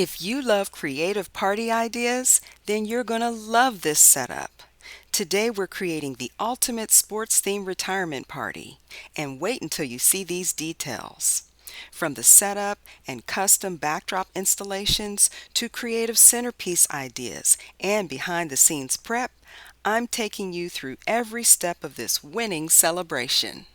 If you love creative party ideas, then you're going to love this setup. Today we're creating the ultimate sports themed retirement party, and wait until you see these details. From the setup and custom backdrop installations to creative centerpiece ideas and behind the scenes prep, I'm taking you through every step of this winning celebration.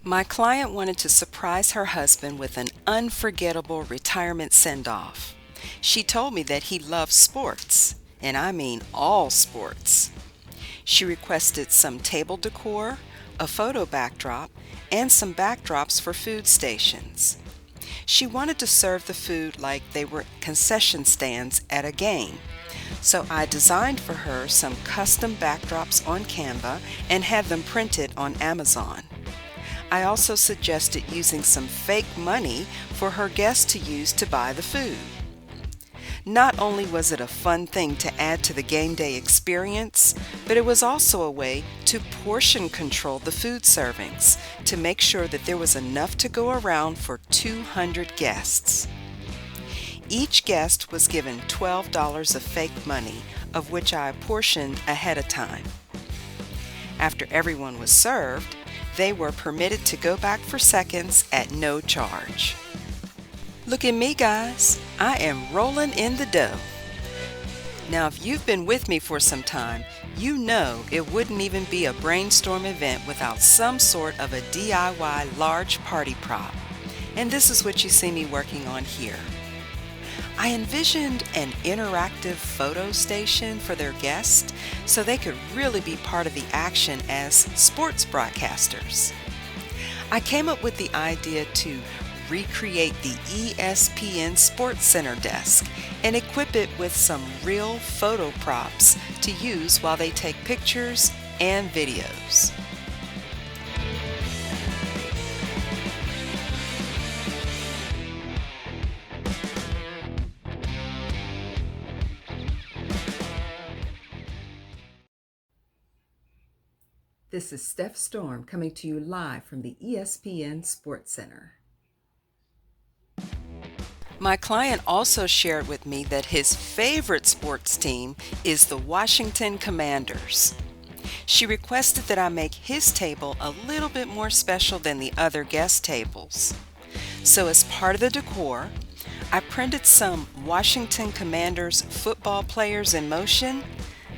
My client wanted to surprise her husband with an unforgettable retirement send-off. She told me that he loves sports, and I mean all sports. She requested some table decor, a photo backdrop, and some backdrops for food stations. She wanted to serve the food like they were concession stands at a game. So I designed for her some custom backdrops on Canva and had them printed on Amazon. I also suggested using some fake money for her guests to use to buy the food. Not only was it a fun thing to add to the game day experience, but it was also a way to portion control the food servings to make sure that there was enough to go around for 200 guests. Each guest was given $12 of fake money, of which I portioned ahead of time. After everyone was served, they were permitted to go back for seconds at no charge. Look at me, guys. I am rolling in the dough. Now, if you've been with me for some time, you know it wouldn't even be a Brainstorm event without some sort of a DIY large party prop. And this is what you see me working on here. I envisioned an interactive photo station for their guests so they could really be part of the action as sports broadcasters. I came up with the idea to recreate the ESPN Sports Center desk and equip it with some real photo props to use while they take pictures and videos. This is Steph Storm coming to you live from the ESPN Sports Center. My client also shared with me that his favorite sports team is the Washington Commanders. She requested that I make his table a little bit more special than the other guest tables. So as part of the decor, I printed some Washington Commanders football players in motion,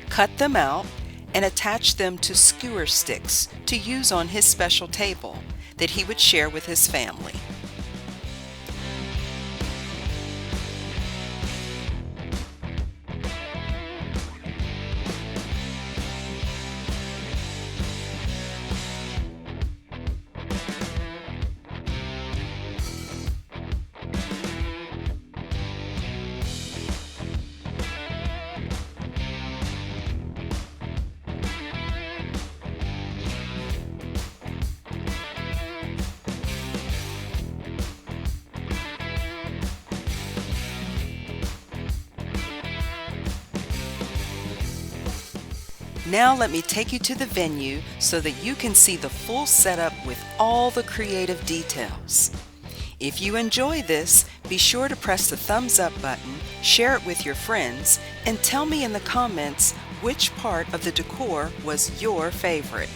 cut them out, and attached them to skewer sticks to use on his special table that he would share with his family. Now let me take you to the venue so that you can see the full setup with all the creative details. If you enjoy this, be sure to press the thumbs up button, share it with your friends, and tell me in the comments which part of the decor was your favorite.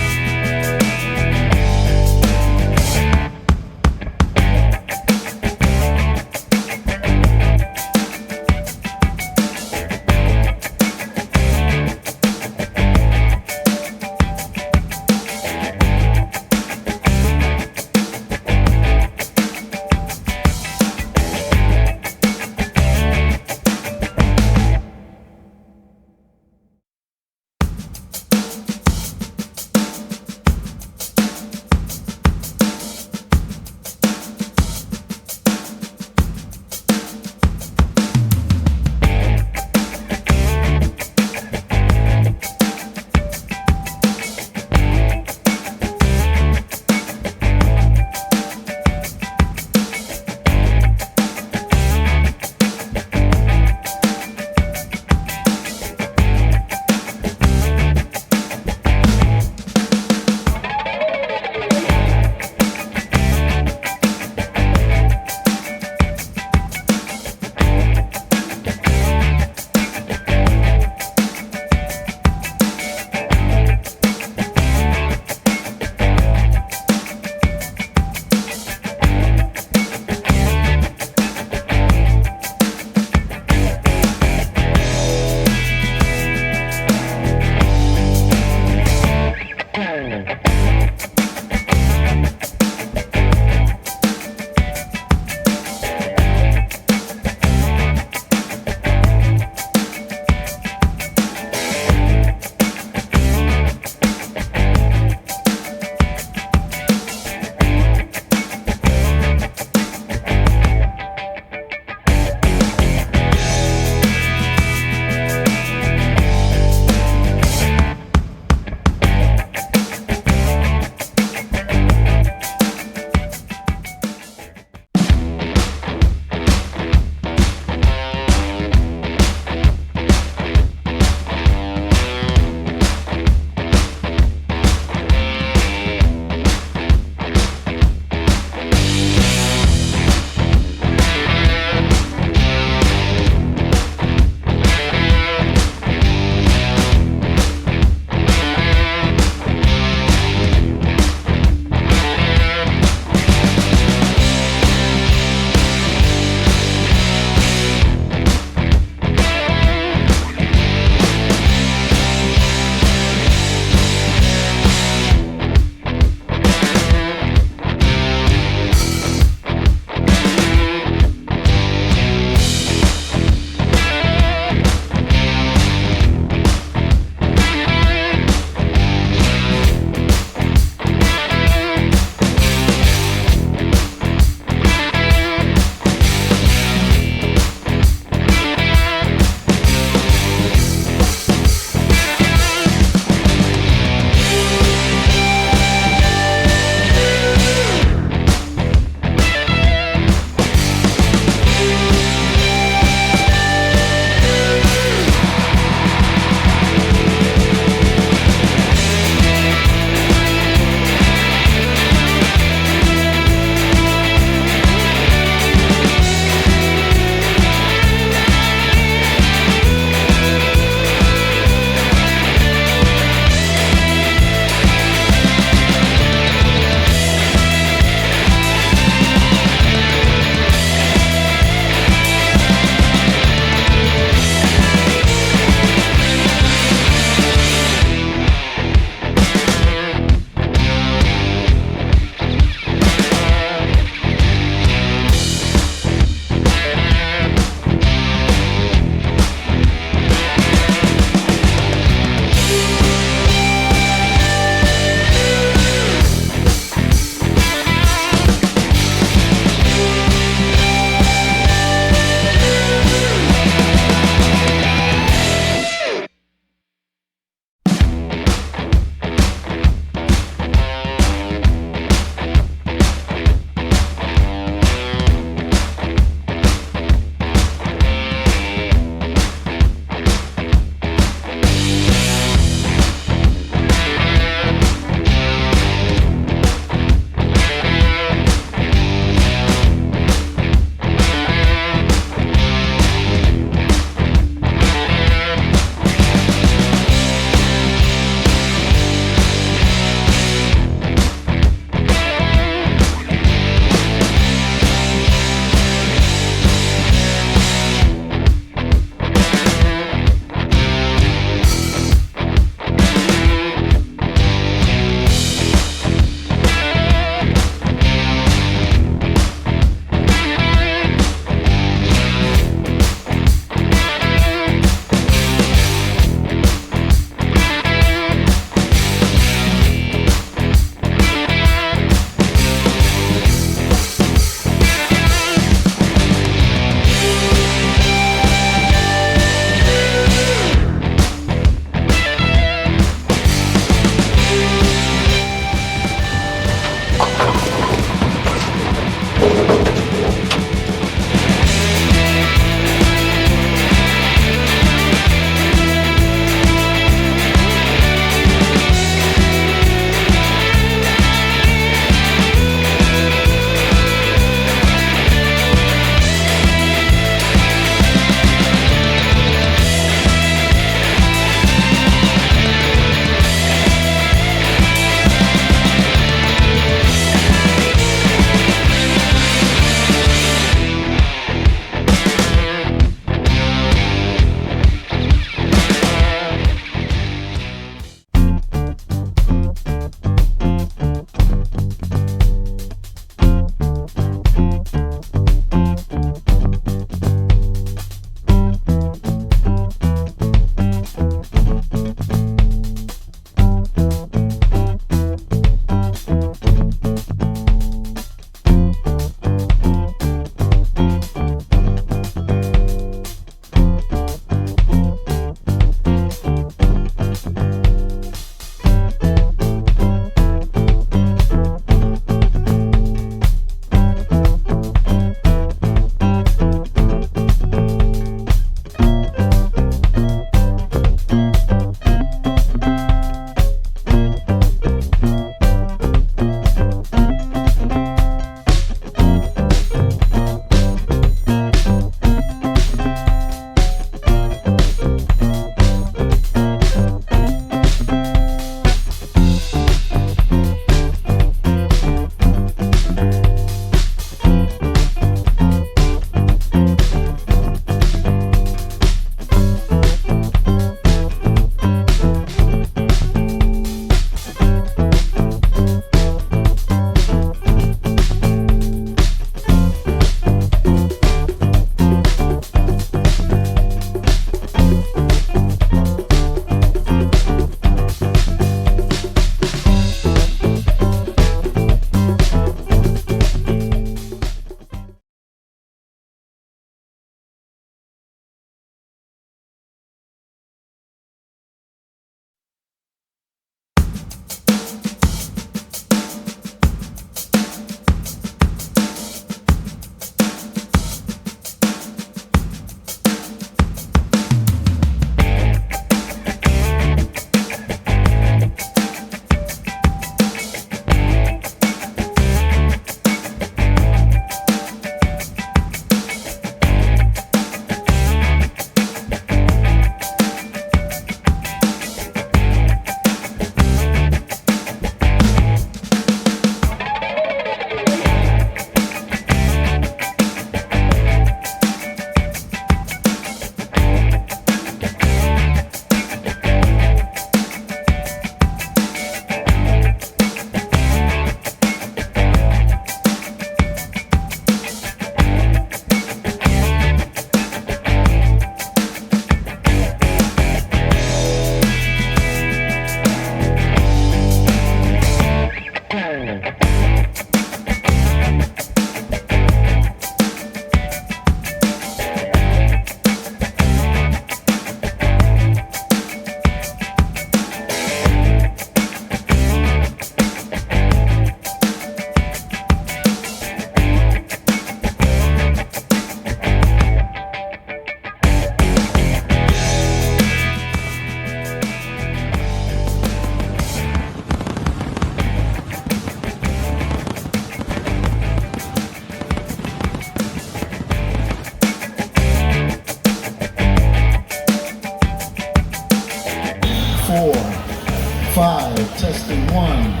Testing 1,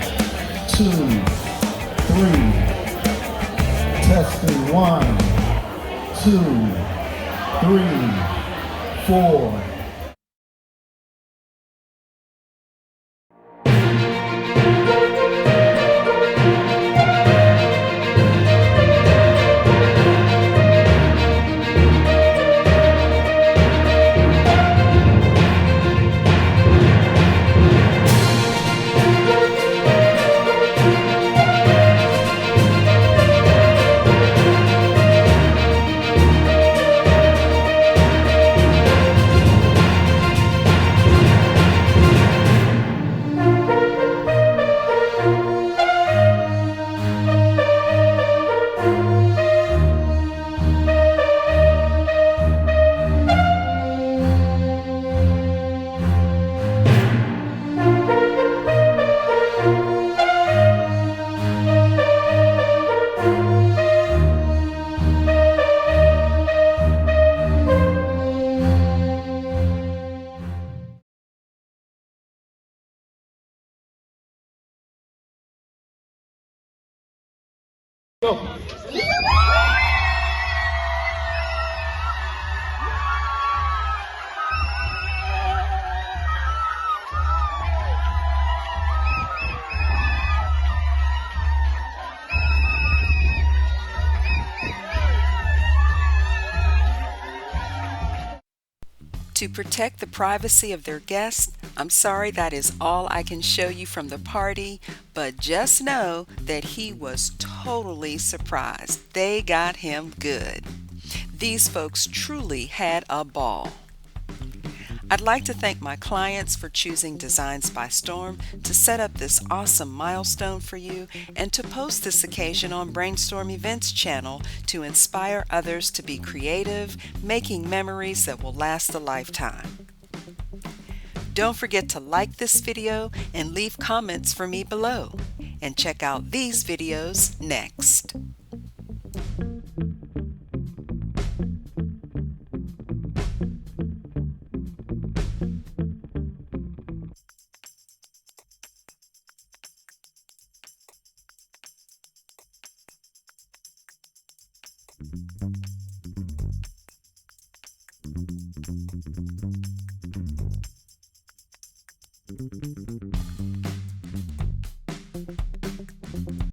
2, 3. Testing 1, 2, 3, 4. Go. To protect the privacy of their guests, I'm sorry that is all I can show you from the party, but just know that he was totally surprised. They got him good. These folks truly had a ball. I'd like to thank my clients for choosing Designs by Storm to set up this awesome milestone for you and to post this occasion on Brainstorm Events channel to inspire others to be creative, making memories that will last a lifetime. Don't forget to like this video and leave comments for me below. And check out these videos next.